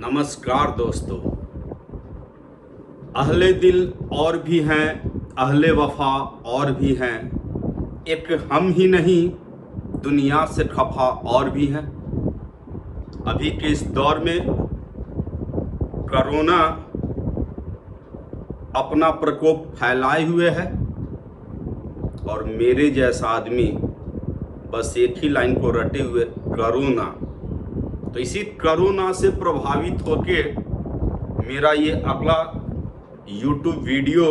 नमस्कार दोस्तों। अहले दिल और भी हैं, अहले वफा और भी हैं, एक हम ही नहीं दुनिया से खफा और भी हैं। अभी के इस दौर में कोरोना अपना प्रकोप फैलाए हुए है और मेरे जैसा आदमी बस एक ही लाइन को रटे हुए कोरोना। तो इसी कोरोना से प्रभावित होके मेरा ये अगला YouTube वीडियो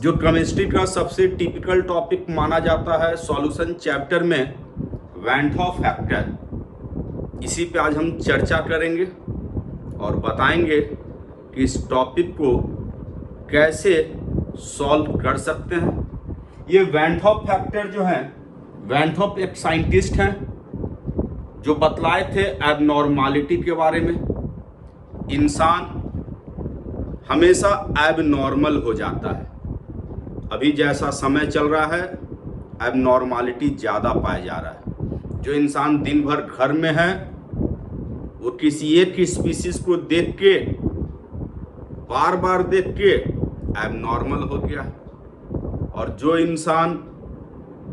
जो केमिस्ट्री का सबसे टिपिकल टॉपिक माना जाता है सॉल्यूशन चैप्टर में, वैन हॉफ फैक्टर, इसी पे आज हम चर्चा करेंगे और बताएंगे कि इस टॉपिक को कैसे सॉल्व कर सकते हैं। ये वैन हॉफ फैक्टर जो है, वैन हॉफ एक साइंटिस्ट हैं जो बतलाए थे एबनॉर्मालिटी के बारे में। इंसान हमेशा एबनॉर्मल हो जाता है। अभी जैसा समय चल रहा है एबनॉर्मालिटी ज़्यादा पाया जा रहा है। जो इंसान दिन भर घर में है वो किसी एक स्पीसीज को देख के, बार बार देख के एबनॉर्मल हो गया। और जो इंसान,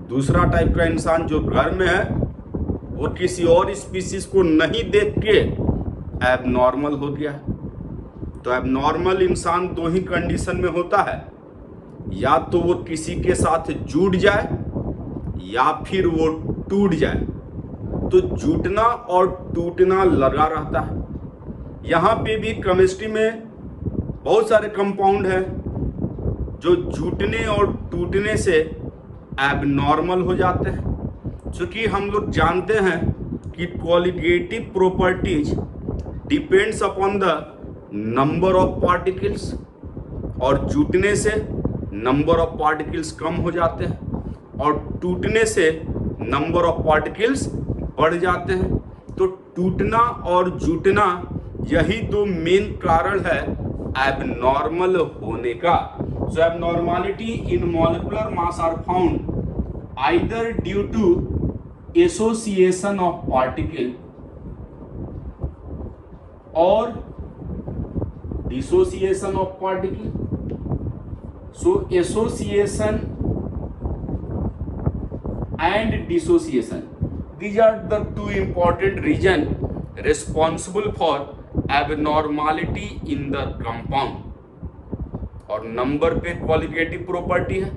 दूसरा टाइप का इंसान जो घर में है, वो किसी और स्पीसीज को नहीं देख के एबनॉर्मल हो गया। तो एबनॉर्मल इंसान दो ही कंडीशन में होता है, या तो वो किसी के साथ जुड़ जाए या फिर वो टूट जाए। तो जुटना और टूटना लगा रहता है। यहाँ पे भी केमिस्ट्री में बहुत सारे कंपाउंड हैं जो जुटने और टूटने से एबनॉर्मल हो जाते हैं। चूँकि हम लोग जानते हैं कि qualitative properties depends upon the number of particles, और जुटने से नंबर ऑफ पार्टिकल्स कम हो जाते हैं और टूटने से नंबर ऑफ पार्टिकल्स बढ़ जाते हैं। तो टूटना और जुटना यही दो मेन कारण है एबनॉर्मल होने का। So abnormality in molecular mass are found either due to association of particle or dissociation of particle. So association and dissociation, these are the two important reasons responsible for abnormality in the compound. और number पे qualitative property है।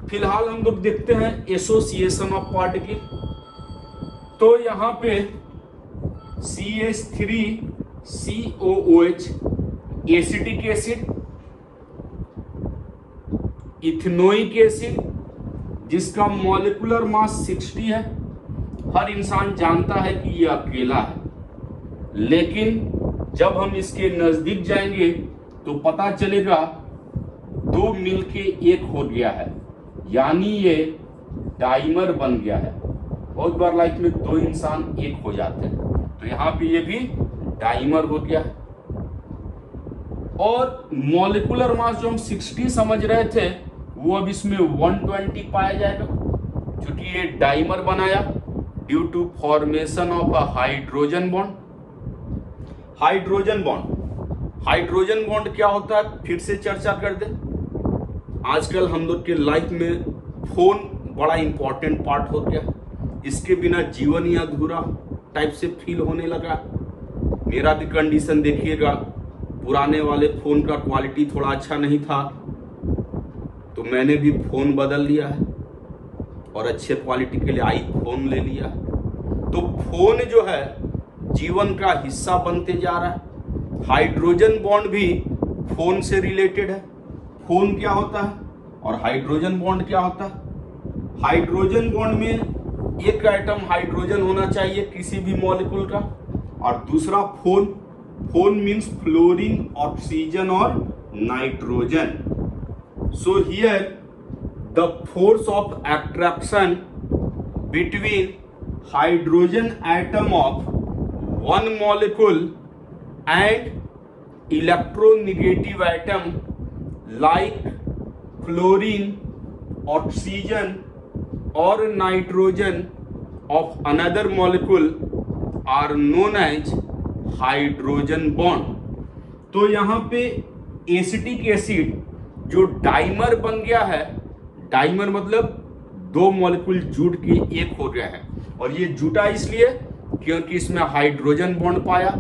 फिलहाल हम लोग देखते हैं association of particle. तो यहाँ पे CH3COOH acetic acid, ethanoic acid जिसका मॉलिक्यूलर मास 60 है। हर इंसान जानता है कि यह अकेला है, लेकिन जब हम इसके नजदीक जाएंगे तो पता चलेगा दो मिलके एक हो गया है, यानी ये डाइमर बन गया है। बहुत बार लाइफ में दो इंसान एक हो जाते हैं, तो यहाँ पे ये भी डाइमर हो गया है। और मॉलिक्यूलर मास जो हम 60 समझ रहे थे वो अब इसमें 120 पाया जाएगा, क्योंकि ये डाइमर बनाया due to formation of a hydrogen bond. Hydrogen bond, hydrogen bond क्या होता है फिर से चर्चा कर दे। आजकल हम लोग के लाइफ में फोन बड़ा इंपॉर्टेंट पार्ट हो गया। इसके बिना जीवन ही अधूरा टाइप से फील होने लगा। मेरा भी कंडीशन देखिएगा, पुराने वाले फ़ोन का क्वालिटी थोड़ा अच्छा नहीं था, तो मैंने भी फ़ोन बदल लिया है और अच्छे क्वालिटी के लिए आईफोन ले लिया। तो फ़ोन जो है जीवन का हिस्सा बनते जा रहा है। हाइड्रोजन बॉन्ड भी फ़ोन से रिलेटेड है। फोन क्या होता है और हाइड्रोजन बॉन्ड क्या होता है? हाइड्रोजन बॉन्ड में एक एटम हाइड्रोजन होना चाहिए किसी भी मॉलिक्यूल का, और दूसरा FON. FON means fluorine, oxygen और nitrogen. So here the force of attraction between hydrogen atom of one molecule and electronegative atom like fluorine, oxygen or nitrogen of another molecule are known as hydrogen bond. तो यहाँ पे acetic acid जो dimer बन गया है, dimer मतलब दो molecule जुट के एक हो गया है, और ये जुटा इसलिए क्योंकि इसमें हाइड्रोजन बॉन्ड पाया।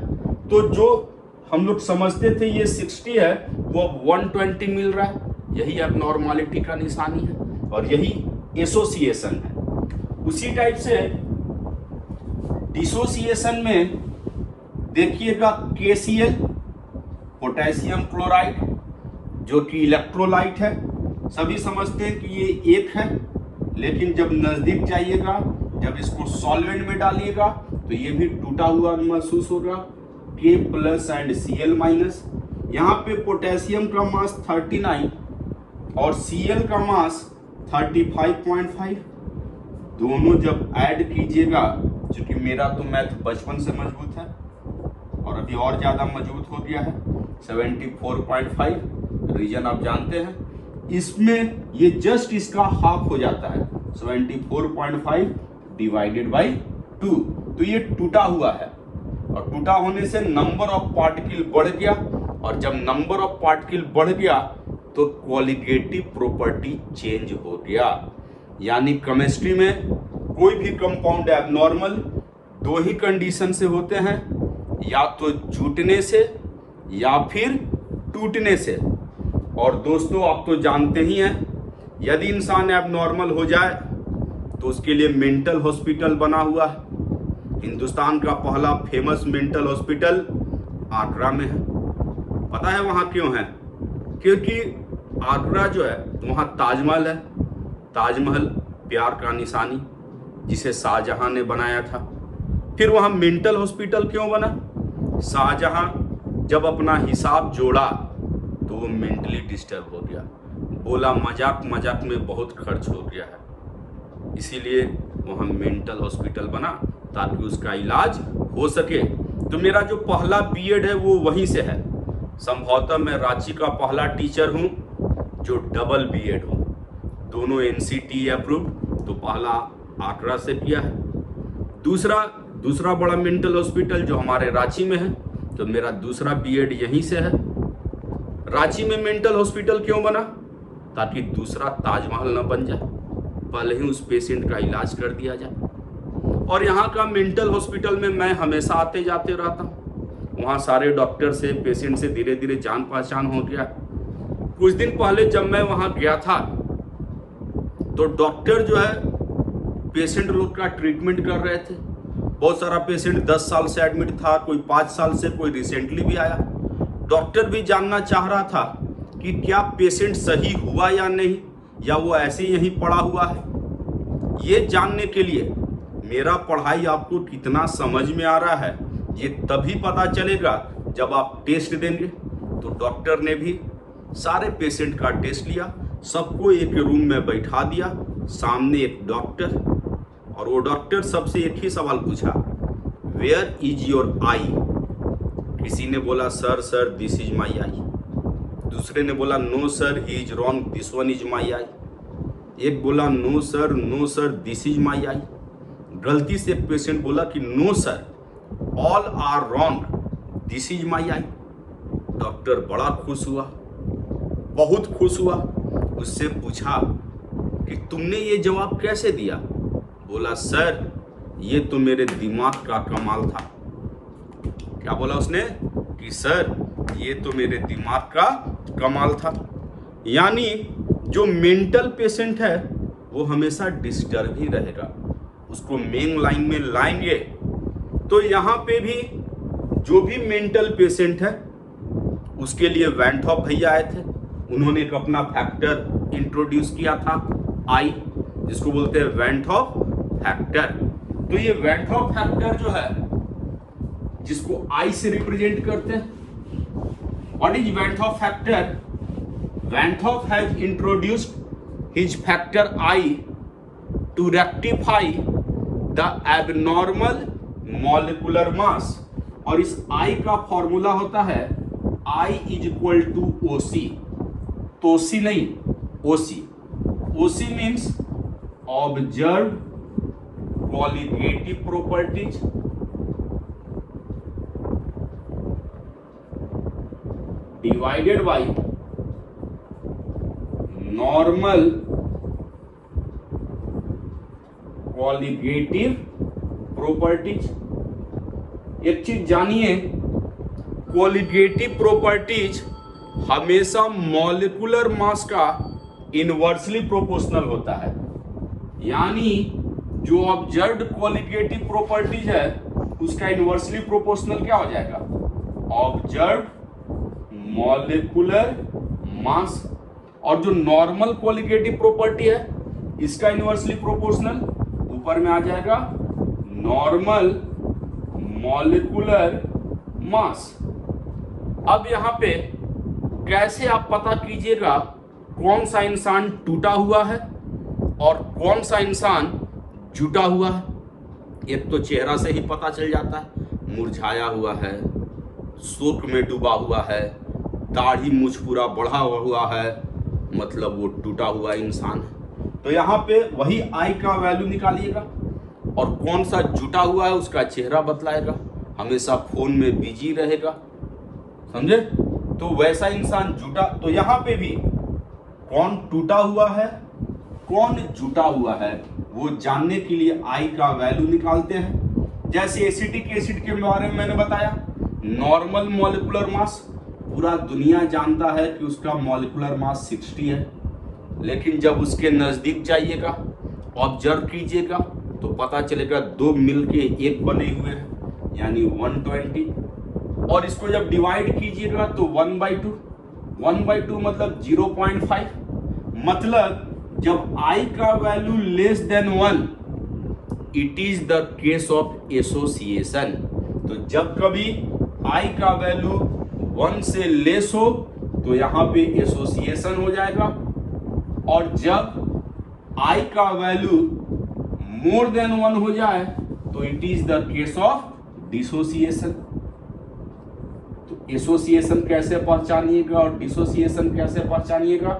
तो जो हम लोग समझते थे ये 60 है, वो अब 120 मिल रहा है। यही एबनॉर्मलिटी का निशानी है और यही एसोसिएशन है। उसी टाइप से डिसोसिएशन में देखिएगा KCl, पोटेशियम क्लोराइड, जो कि इलेक्ट्रोलाइट है। सभी समझते हैं कि ये एक है, लेकिन जब नजदीक जाइएगा, जब इसको सॉल्वेंट में डालिएगा तो ये भी टूटा हुआ महसूस होगा। K plus and Cl-। यहाँ पे पोटेशियम का मास 39 और Cl का मास 35.5। दोनों जब ऐड कीजिएगा, क्योंकि मेरा तो मैथ बचपन से मजबूत है और अभी और ज़्यादा मजबूत हो गया है, 74.5 रीजन आप जानते हैं, इसमें ये जस्ट इसका हाफ हो जाता है, 74.5 डिवाइडेड बाई 2। तो ये टूटा हुआ है और टूटा होने से नंबर ऑफ पार्टिकल बढ़ गया, और जब नंबर ऑफ पार्टिकल बढ़ गया तो क्वालिटेटिव प्रॉपर्टी चेंज हो गया। यानी केमिस्ट्री में कोई भी कंपाउंड एबनॉर्मल दो ही कंडीशन से होते हैं, या तो जुटने से या फिर टूटने से। और दोस्तों आप तो जानते ही हैं, यदि इंसान एबनॉर्मल हो जाए तो उसके लिए मेंटल हॉस्पिटल बना हुआ है। हिंदुस्तान का पहला फेमस मेंटल हॉस्पिटल आगरा में है। पता है वहाँ क्यों है? क्योंकि आगरा जो है वहाँ ताजमहल है। ताजमहल प्यार का निशानी, जिसे शाहजहां ने बनाया था। फिर वहाँ मेंटल हॉस्पिटल क्यों बना? शाहजहां जब अपना हिसाब जोड़ा तो वो मेंटली डिस्टर्ब हो गया, बोला मजाक मजाक में बहुत खर्च हो गया है, इसीलिए वहाँ मेंटल हॉस्पिटल बना ताकि उसका इलाज हो सके। तो मेरा जो पहला बीएड है वो वहीं से है। संभवतः मैं रांची का पहला टीचर हूँ जो डबल बीएड हूँ, दोनों NCT अप्रूव्ड, तो पहला आगरा से किया है। दूसरा बड़ा मेंटल हॉस्पिटल जो हमारे रांची में है, तो मेरा दूसरा बीएड यहीं से है। रांची में मेंटल हॉस्पिटल क्यों बना? ताकि दूसरा ताजमहल न बन जाए, पहले ही उस पेशेंट का इलाज कर दिया जाए। और यहाँ का मेंटल हॉस्पिटल में मैं हमेशा आते जाते रहता हूँ। वहाँ सारे डॉक्टर से पेशेंट से धीरे धीरे जान पहचान हो गया। कुछ दिन पहले जब मैं वहाँ गया था तो डॉक्टर जो है पेशेंट लोग का ट्रीटमेंट कर रहे थे। बहुत सारा पेशेंट 10 साल से एडमिट था, कोई 5 साल से, कोई रिसेंटली भी आया। डॉक्टर भी जानना चाह रहा था कि क्या पेशेंट सही हुआ या नहीं, या वो ऐसे ही यहीं पड़ा हुआ है। ये जानने के लिए मेरा पढ़ाई आपको कितना समझ में आ रहा है ये तभी पता चलेगा जब आप टेस्ट देंगे। तो डॉक्टर ने भी सारे पेशेंट का टेस्ट लिया, सबको एक रूम में बैठा दिया, सामने एक डॉक्टर, और वो डॉक्टर सबसे एक ही सवाल पूछा, वेयर इज योर आई? किसी ने बोला sir this is my eye. दूसरे ने बोला no sir he is wrong, this one is my eye. एक बोला no sir this is my eye. गलती से एक पेशेंट बोला कि no sir all are wrong, this is my eye. Doctor बड़ा खुश हुआ, बहुत खुश हुआ। उससे पूछा कि तुमने ये जवाब कैसे दिया? बोला सर ये तो मेरे दिमाग का कमाल था। क्या बोला उसने? कि सर ये तो मेरे दिमाग का कमाल था। यानी जो मेंटल पेशेंट है वो हमेशा डिस्टर्ब ही रहेगा, उसको मेन लाइन में लाएंगे। तो यहाँ पे भी जो भी मेंटल पेशेंट है उसके लिए वैन गॉग भैया आए थे। उन्होंने एक अपना फैक्टर इंट्रोड्यूस किया था आई, जिसको बोलते हैं वैन गॉग फैक्टर। तो ये वैन गॉग फैक्टर जो है जिसको आई से रिप्रेजेंट करते हैं, what is van't Hoff factor? Van't Hoff has introduced his factor I to rectify the abnormal molecular mass. और इस आई का फॉर्मूला होता है I is equal to OC। तोसी नहीं, OC। OC means observe qualitative properties divided by normal colligative properties. एक चीज जानिए, कॉलिगेटिव प्रॉपर्टीज हमेशा मॉलिक्यूलर मास का इनवर्सली प्रोपोर्शनल होता है। यानी जो ऑब्जर्व्ड कॉलिगेटिव प्रॉपर्टीज है उसका इनवर्सली प्रोपोर्शनल क्या हो जाएगा, ऑब्जर्व्ड मॉलिक्यूलर मास। और जो नॉर्मल कॉलिगेटिव प्रॉपर्टी है इसका इनवर्सली प्रोपोर्शनल ऊपर में आ जाएगा नॉर्मल मॉलिक्यूलर मास। अब यहां पे कैसे आप पता कीजिएगा कौन सा इंसान टूटा हुआ है और कौन सा इंसान जुटा हुआ है। एक तो चेहरा से ही पता चल जाता है, मुरझाया हुआ है, शोक में डूबा हुआ है, दाढ़ी मूछ पूरा बढ़ा हुआ है, मतलब वो टूटा हुआ इंसान है। तो यहाँ पे वही आई का वैल्यू निकालिएगा और कौन सा जुटा हुआ है उसका चेहरा बतलाएगा, हमेशा फोन में बिजी रहेगा, समझे। तो वैसा इंसान जुटा, तो यहाँ पे भी कौन टूटा हुआ है कौन जुटा हुआ है वो जानने के लिए आई का वैल्यू निकालते हैं। जैसे एसिटिक एसिड के बारे में मैंने बताया, नॉर्मल मॉलिक्यूलर मास पूरा दुनिया जानता है कि उसका मॉलिक्यूलर मास 60 है, लेकिन जब उसके नजदीक जाइएगा, ऑब्जर्व कीजिएगा तो पता चलेगा दो मिलके एक बने हुए हैं, यानी 120। और इसको जब डिवाइड कीजिएगा तो 1/2 मतलब 0.5। मतलब जब I का value less than 1 it is the case of association. तो जब कभी I का वैल्यू 1 से लेस हो तो यहाँ पे एसोसिएशन हो जाएगा, और जब I का वैल्यू मोर देन 1 हो जाए तो it is the case of dissociation. तो एसोसिएशन कैसे पहचानिएगा और डिसोसिएशन कैसे पहचानिएगा,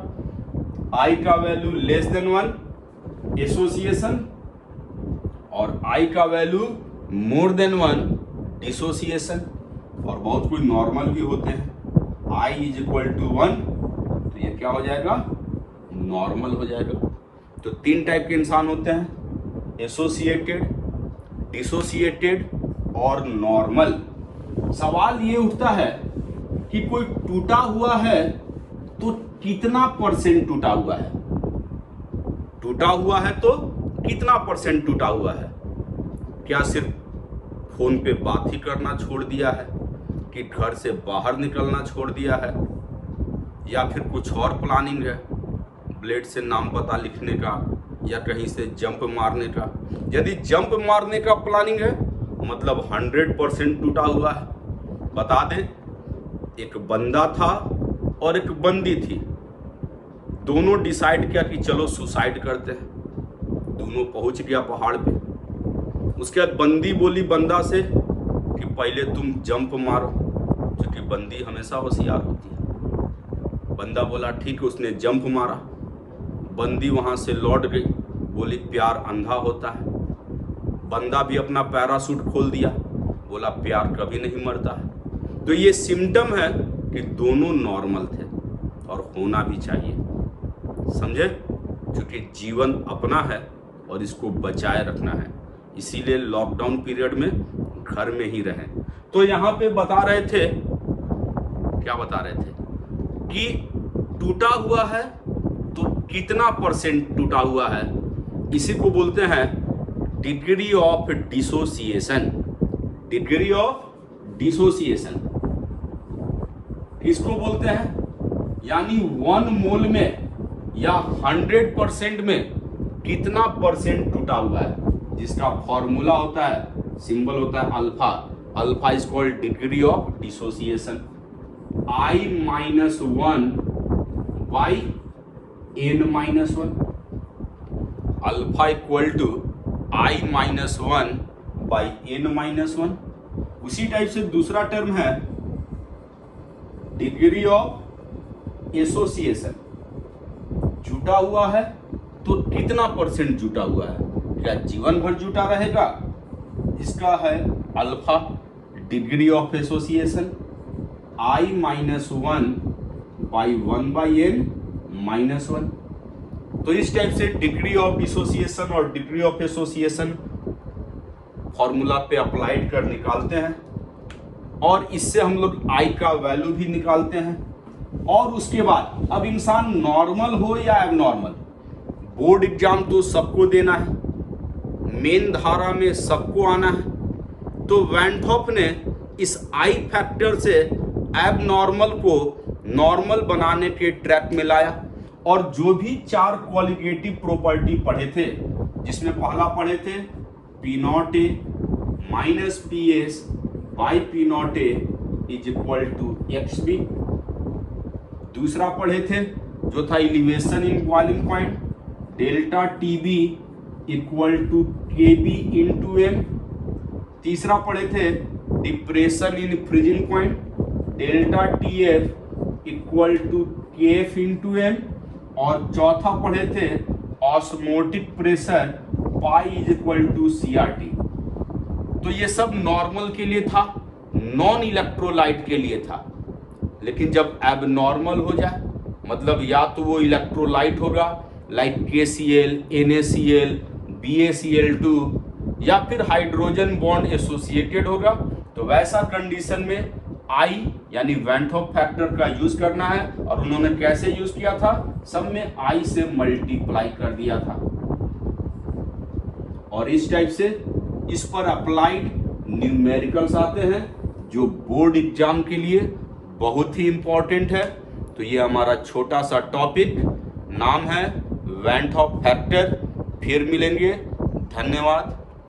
I का वैल्यू लेस देन 1 एसोसिएशन और I का वैल्यू मोर देन 1 डिसोसिएशन। और बहुत कोई नॉर्मल भी होते हैं, I इज इक्वल टू 1 तो ये क्या हो जाएगा, नॉर्मल हो जाएगा। तो तीन टाइप के इंसान होते हैं, एसोसिएटेड, डिसोसिएटेड और नॉर्मल। सवाल ये उठता है कि कोई टूटा हुआ है तो कितना परसेंट टूटा हुआ है, टूटा हुआ है तो कितना परसेंट टूटा हुआ है। क्या सिर्फ फोन पे बात ही करना छोड़ दिया है, कि घर से बाहर निकलना छोड़ दिया है, या फिर कुछ और प्लानिंग है, ब्लेड से नाम पता लिखने का या कहीं से जंप मारने का। यदि जंप मारने का प्लानिंग है मतलब 100% टूटा हुआ है। बता दें, एक बंदा था और एक बंदी थी, दोनों डिसाइड किया कि चलो सुसाइड करते हैं। दोनों पहुंच गया पहाड़ पे। उसके बाद बंदी बोली बंदा से कि पहले तुम जंप मारो, क्योंकि बंदी हमेशा होशियार होती है। बंदा बोला ठीक है, उसने जंप मारा। बंदी वहां से लौट गई, बोली प्यार अंधा होता है। बंदा भी अपना पैराशूट खोल दिया, बोला प्यार कभी नहीं मरता है। तो ये सिम्टम है कि दोनों नॉर्मल थे और होना भी चाहिए, समझे, क्योंकि जीवन अपना है और इसको बचाए रखना है। इसीलिए लॉकडाउन पीरियड में घर में ही रहें। तो यहाँ पे बता रहे थे, क्या बता रहे थे कि टूटा हुआ है तो कितना परसेंट टूटा हुआ है, इसी को बोलते हैं degree of dissociation. Degree of dissociation किसको बोलते हैं, यानी 1 मोल में या 100% में कितना परसेंट टूटा हुआ है, जिसका फॉर्मूला होता है, सिंबल होता है alpha. Alpha is called degree of dissociation. I-1 by n-1, alpha equal to I-1 by n-1। उसी टाइप से दूसरा टर्म है डिग्री ऑफ एसोसिएशन। जुटा हुआ है तो कितना परसेंट जुटा हुआ है, क्या जीवन भर जुटा रहेगा, इसका है alpha degree of association. I minus 1 by 1/n minus 1। तो इस टाइप से डिग्री ऑफ डिसोसिएशन और डिग्री ऑफ एसोसिएशन फॉर्मूला पे अप्लाइड कर निकालते हैं, और इससे हम लोग I का वैल्यू भी निकालते हैं। और उसके बाद अब इंसान नॉर्मल हो या एबनॉर्मल, बोर्ड एग्जाम तो सबको देना है, मेन धारा में सबको आना है। तो वैन होफ ने इस I फैक्टर से एबनॉर्मल को नॉर्मल बनाने के ट्रैक में लाया, और जो भी 4 क्वालिटेटिव प्रॉपर्टी पढ़े थे, जिसमें पहला पढ़े थे P0A minus PS by P0A is equal to XB। दूसरा पढ़े थे जो था elevation in boiling point, delta TB equal to KB into M। तीसरा पढ़े थे depression in freezing point, delta TF equal to KF into M। और चौथा पढ़े थे osmotic pressure pi is equal to CRT। तो ये सब नॉर्मल के लिए था, नॉन इलेक्ट्रोलाइट के लिए था। लेकिन जब एबनॉर्मल हो जाए, मतलब या तो वो इलेक्ट्रोलाइट होगा लाइक KCl, NaCl, BaCl2, या फिर हाइड्रोजन बॉन्ड एसोसिएटेड होगा, तो वैसा कंडीशन में I यानी वैन होफ फैक्टर का यूज करना है। और उन्होंने कैसे यूज किया था, सब में I से मल्टीप्लाई कर दिया था। और इस टाइप से इस पर अप्लाइड न्यूमेरिकल्स आते हैं जो बोर्ड एग्जाम के लिए बहुत ही इंपॉर्टेंट है। तो ये हमारा छोटा सा टॉपिक, नाम है वैन होफ फैक्टर। फिर मिलेंगे, धन्यवाद।